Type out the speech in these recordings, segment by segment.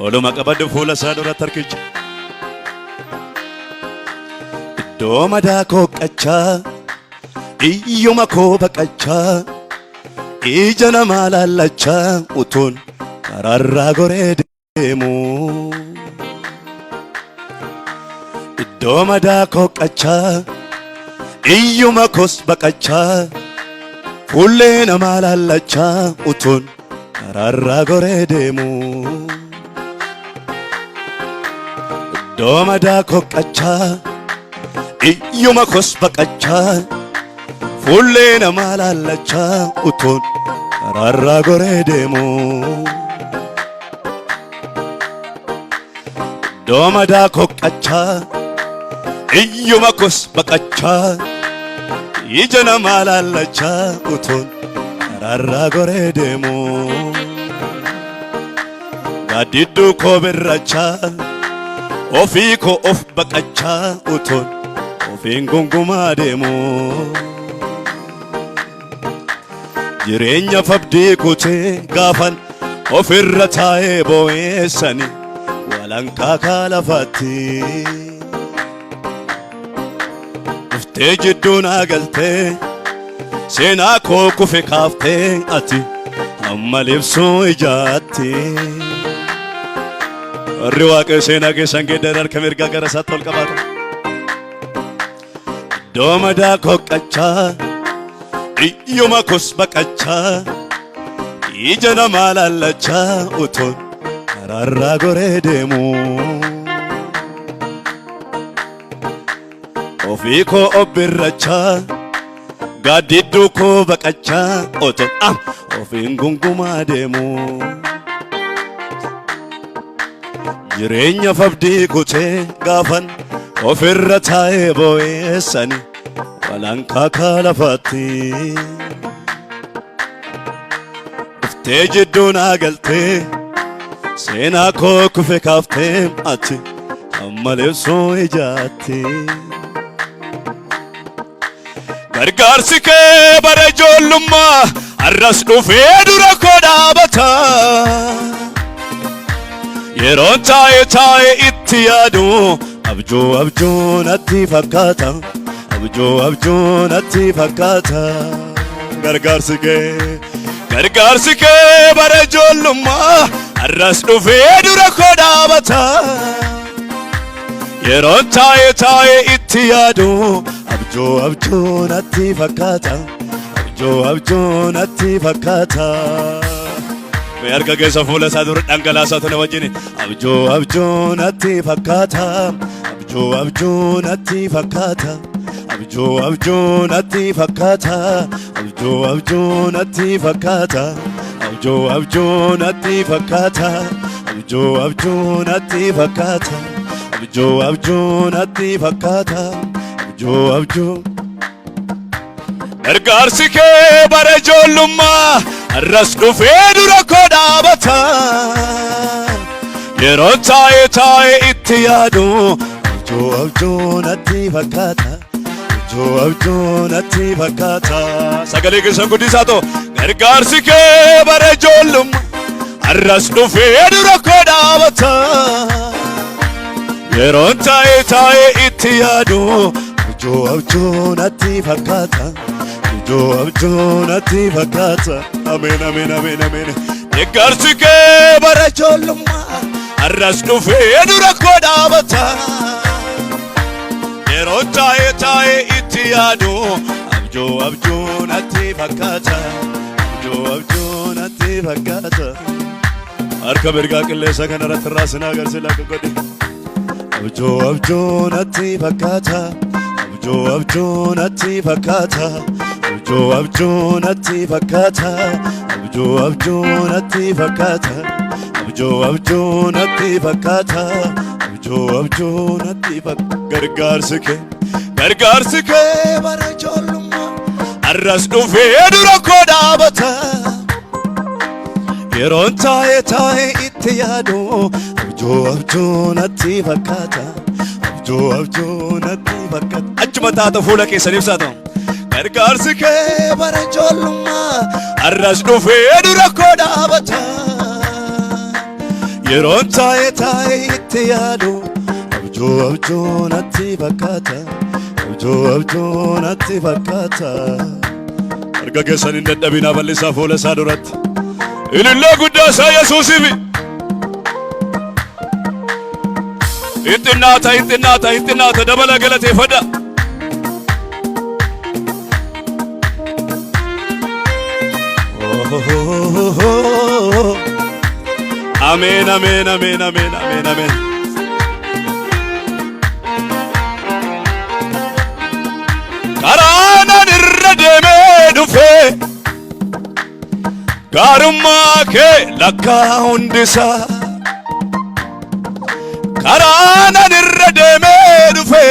Oluma qabadde fuula isaa duratti harkicha. Iddoo madaa koo qachaa iyyuma koo baqachaa ija namaa laallachaa utuun karaarraa goree deemu. Iddoo madaa koo qachaa iyyuma koos baqachaa fuullee namaa laallachaa utuun karaarraa goree deemu. Iddoo madaa koo qachaa iyyuma koos baqachaa fuullee namaa laallachaa utuun karaarraa goree deemu. Iddoo madaa koo qachaa iyyuma koos baqachaa ija namaa laallachaa utuun karaarraa goree deemu. Gaaddidduu koo birrachaa ofii koo of baqachaa utuun ofiin gungumaa deemu. Jireenya fabdii kutee gaafan ofirra taa'ee boo'eessani walankaa kaalafaatti. Dhuftee jidduu naa galtee seenaa koo kufe kaaftee ati amma libsuu ijaatti. Warri Waaqayyo seenaa keessan geeddaran harka mirgaa gara isaatti ol qabaata. Iddoo madaa koo qachaa iyyuma koos baqachaa ija namaa laallachaa utuun karaarraa goree deemu. Ofii koo obbirrachaa gaaddidduu koo baqachaa utuun ofiin gungumaa deemu. Jireenya fabdii kutee gaafan ofirra taa'ee boo'eessani walankaa kaalafaatti. Dhuftee jidduu naa galtee seenaa koo kufe kaaftee ati amma libsuu ijaatti. Gargaarsi kee bara ijoollummaa har'as dhufee dura koo dhaabata. Yeroon taa'ee itti yaadu abjuu natti fakkaata. Abjuu natti fakkaata. Gargaarsi kee bara ijoollummaa har'as dhufee dura koo dhaabata. Yeroon taa'ee itti yaadu abjuu natti fakkaata. Abjuu natti fakkaata. Mee harka keessa fuula isaa dura dhangalaasaa tana wajjin abjuu natti fakkaata. Abjuu natti fakkaata. Abjuu natti fakkaata. Abjuu natti fakkaata. Abjuu natti fakkaata. Abjuu natti fakkaata. Abjuu natti fakkaata. Abjuu gargaarsi kee bara ijoollummaa har'as dhufee dura koo dhaabata. Yeroon taa'ee itti yaadu abjuu natti fakkaata. Abjuu natti fakkaata. Sagalee keessan guddisaa ta'u gargaarsi kee bara ijoollummaa har'as dhufee dura koo dhaabata. Yeroon taa'ee itti yaadu abjuu natti fakkaata. Abjuu natti fakkaata. Ameen ameen ameen ameen. Gargaarsi kee bara ijoollummaa har'as dhufee dura koo dhaabata. Yeroon taa'ee itti yaadu abjuu natti fakkaata. Abjuu natti fakkaata. Harka mirgaa qilleessa kanarratti raasinaa agarsiisa akka godhe. Abjuu natti fakkaata. Abjuu natti fakkaata. Abjuu natti fakkaata. Abjuu natti fakkaata. Abjuu natti fakkaata. Abjuu natti fakkaata. Gargaarsi kee bara ijoollummaa har'as dhufee dura koo dhaabata. Yeroon taa'ee itti yaadu abjuu natti fakkaata. Abjuu natti fakkaata. Achuma taata fuula keessan ibsaa ta'u. Gargaarsi kee bara ijoollummaa har'as dhufee dura koo dhaabata. yeroon taa'ee itti yaadu abjuu natti fakkaata abjuu natti fakkaata. Harka keessan hin dadhabinaa bal'isaa fuula isaa duratti ilillee guddaa isaa Yesuusiif ittinnaata dabala galateeffadha. Amen, amen, amen, amen, amen, amen. Karaanan irra deemee dhufe gaarummaa kee lakkaa hundisaa. Karaanan irra deemee dhufe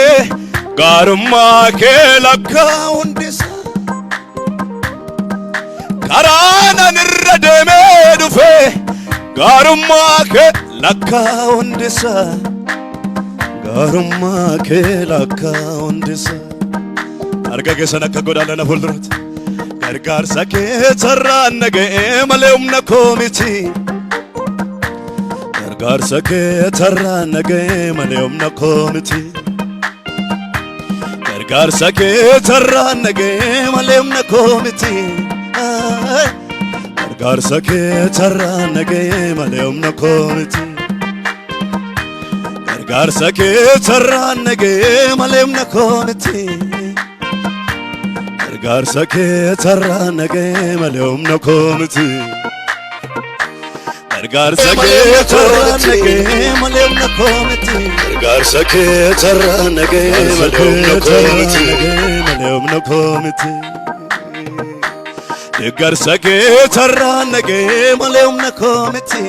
gaarummaa kee lakkaa hundisaa. Karaanan irra deemee dhufe gaarummaa kee lakkaa hundisaa. Gaarummaa kee lakkaa hundisaa. Harka keessan akka godhaadhaan fuulduratti gargaarsa keetirraan naga'ee malee humna koo miti. Gargaarsa keetirraan naga'ee malee humna koo miti. Gargaarsa keetirraan naga'ee malee humna koo miti. Gargaarsa keetirraan naga'ee malee humna koo miti. Gargaarsa keetirraan naga'ee malee humna koo miti. Gargaarsa keetirraan naga'ee malee humna koo miti. Gargaarsa keetirraan naga'ee malee humna koo miti. Gargaarsa keetirraan naga'ee malee humna koo miti. Gargaarsa keetirraan naga'ee malee humna koo miti.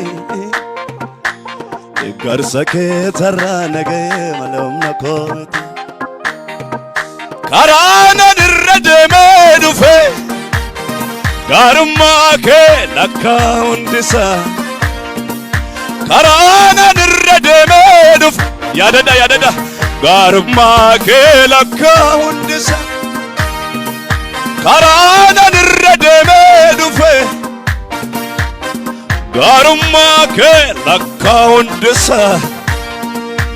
Gargaarsa keetirraan naga'ee malee humna koo miti. Karaanan irra deemee dhufe gaarummaa kee lakkaa hundisaa. Karaanan irra deemee dhufe yaadadha gaarummaa kee lakkaa hundisaa. Karaanan irra deemee dhufe gaarummaa kee lakkaa hundisaa.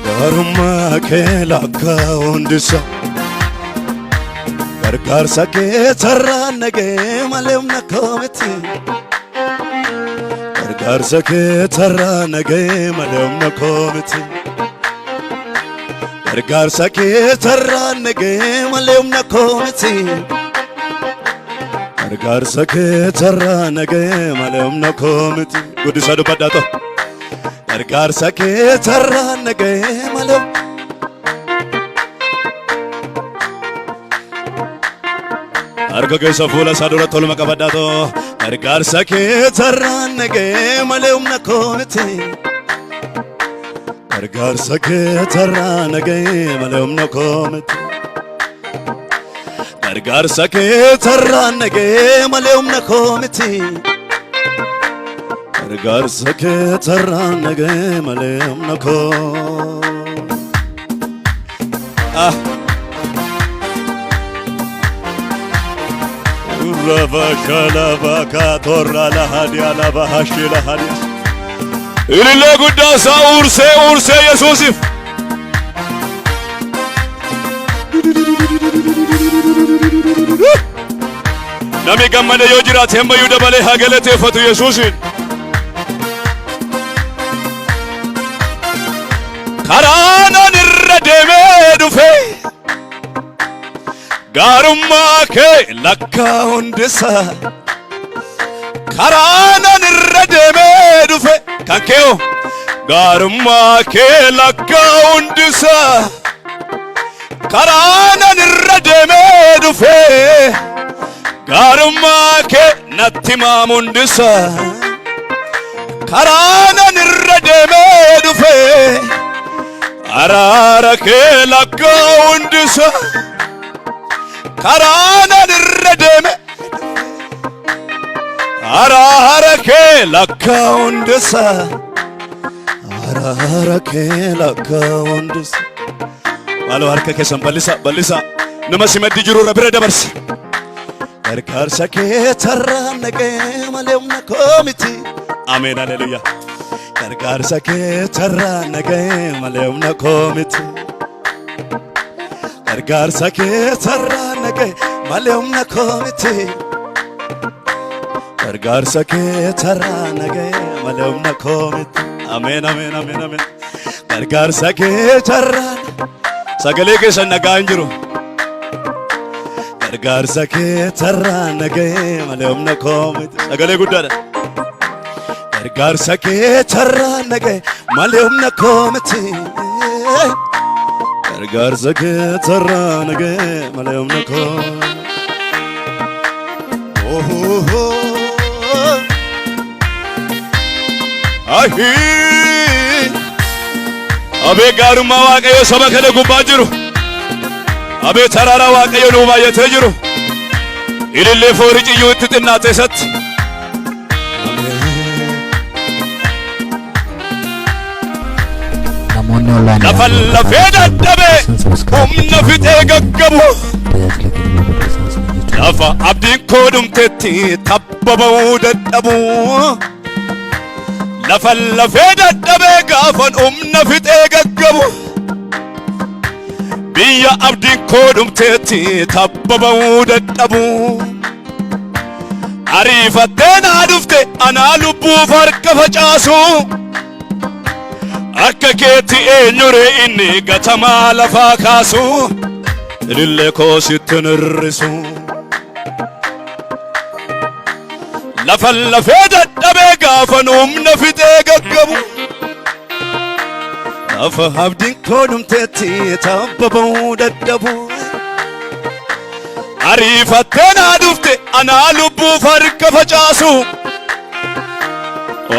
Gaarummaa kee lakkaa hundisaa. Gargaarsa keetirraan naga'ee malee humna koo miti. Gargaarsa keetirraan naga'ee malee humna koo miti. Gargaarsa keetirraan naga'ee malee humna koo miti. Gargaarsa keetirraan naga'ee malee humna koo miti. Guddisa dubbadhaa ta'u. Gargaarsa keetirraan naga'ee malee harka keessa fuula isaa duratti olma qabadhaa ta'u. Gargaarsa keetirraan naga'ee malee humna koo miti. Gargaarsa keetirraan naga'ee malee humna koo miti. Gargaarsa keetirraan naga'ee malee humna koo miti. Gargaarsa keetirraan naga'ee malee humna koo. Rabashalava katorra lahadia labahashi lahadia. Ilillee guddaa isaa ursee Yesuusiif. Namni gammade yoo jiraate hammayyuu dabalee haa galateeffatu Yesuusin. Karaanan irra deemee dhufe gaarummaa kee lakkaa hundisaa. Karaanan irra deemee dhufe kan kee'o gaarummaa kee lakkaa hundisaa. Karaanan irra deemee dhufe gaarummaa kee natti himamu hundisaa. Karaanan irra deemee dhufe araara kee lakkaa hundisaa. Karaanan irra deemee araara kee lakkaa hundisaa. Araara kee lakkaa hundisaa. Maaloo harka keessan bal'isa nama simaddi jiru irra bira dabarsi. Gargaarsa keetirraan naga'ee malee humna koo miti. Ameen, haleluuyaa. gargaarsa kee carraan naga'e malee humna koo miti. Gargaarsa kee carraan naga'e malee humna koo miti. Gargaarsa kee carraan naga'e malee humna koo miti. Ameen ameen ameen ameen. Gargaarsa kee carraan sagalee keessan nagaa hin jiru. Gargaarsa kee carraan naga'e malee humna koo miti. Sagalee guddaadha. Gargaarsa kee carraan naga'e malee humna koo miti. Gargaarsa kee carraan naga'e malee humna koo. Abee gaarummaa Waaqayyo saba kana gubbaa jiru. Abee taraara Waaqayyo nuu baay'atee jiru. Ilillee foori ciyyuu itti xinnaate isatti. Lafa lafee dadhabee humna fixee gaggabu. Lafa abdiin koo dhumtetti tabbaba'uu dadhabu. Lafa lafee dadhabee gaafan humna fixee gaggabu. Biyya abdiin koo dhumtetti tabbaba'uu dadhabu. Ariifattee naa dhufte anaa lubbuuf harka facaasu. Akka keetti eenyuree inni gatamaa lafaa kaasu. Ilillee koo sitti nirrisu. Lafa lafee dadhabee gaafan humna fixee gaggabu. Lafa abdiin koo dhumtetti tabbaba'uu dadhabu. Ariifattee naa dhufte anaa lubbuuf harka facaasu.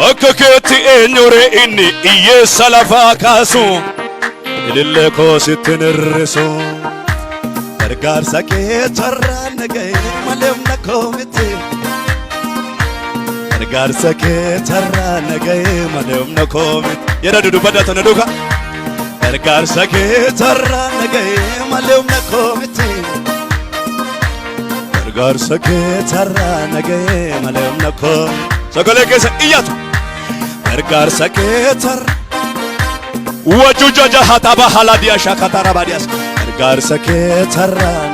Akka keetti eenyuree inni hiyyeessa lafaa kaasu. Ilillee koo sitti nirrisu. Gargaarsa kee carraan naga'e malee humna koo miti. Gargaarsa kee carraan naga'e malee humna koo miti. Yeroo dudubbadhaa tana dhuga. Gargaarsa kee carraan naga'e malee humna koo miti. Gargaarsa kee carraan naga'e malee humna koo miti. Sagalee keessa iyyatu. Gargaarsa kee carraan wajujaja hataba haladiya shakatara badiyas. Gargaarsa kee carraan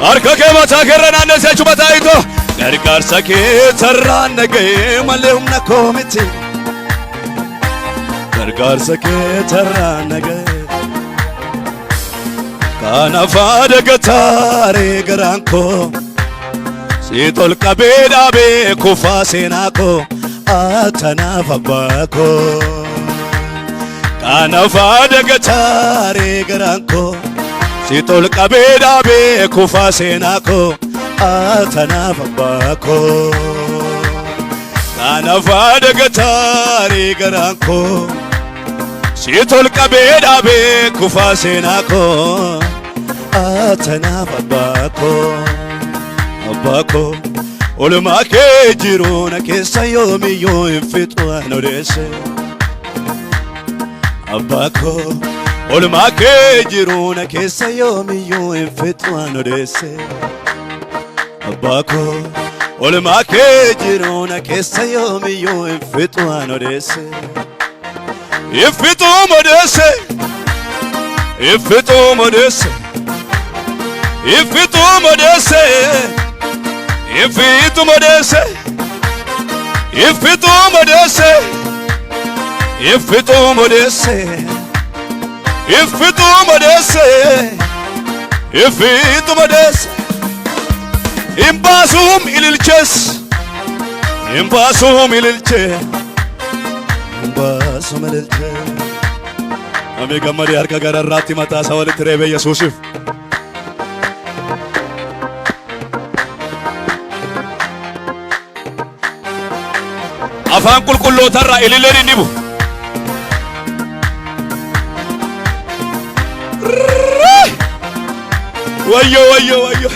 harka kee mataa keerra naannessee chubataa hiitoo. Gargaarsa kee carraan naga'e malee humna koo miti. Gargaarsa kee carraan naga'e kanaaf adagataaree garaan koo. Si tol qabee dhaabee kufaa seenaa koo. Atanaaf abbaa koo. Kanaaf adagataaree garaan koo. Si tol qabee dhaabee kufaa seenaa koo. Atanaaf abbaa koo. Kanaaf adagataaree garaan koo. Si tol qabee dhaabee kufaa seenaa koo. Atanaaf abbaa koo. Abbaa koo. Oolmaa kee jiru na keessa yoomiyyuu hin fixu an odeesse. Abbaa koo. Oolmaa kee jiru na keessa yoomiyyuu hin fixu an odeesse. Abbaa koo. Oolmaa kee jiru na keessa yoomiyyuu hin fixu an odeesse. Hin fixu odeesse. Hin fixu odeesse. Hin fixu odeesse. If itu modese, if itu modese, if itu modese, if itu modese, if itu modese. Imbasum ililches, imbasum ililche, imbasum ililche. Amiga Maria harka gararratti mataa isaa walitti reebee Yesuusif. Afaan qulqullootarraa ililleen hin dhibu. Wayyo wayyo wayyo.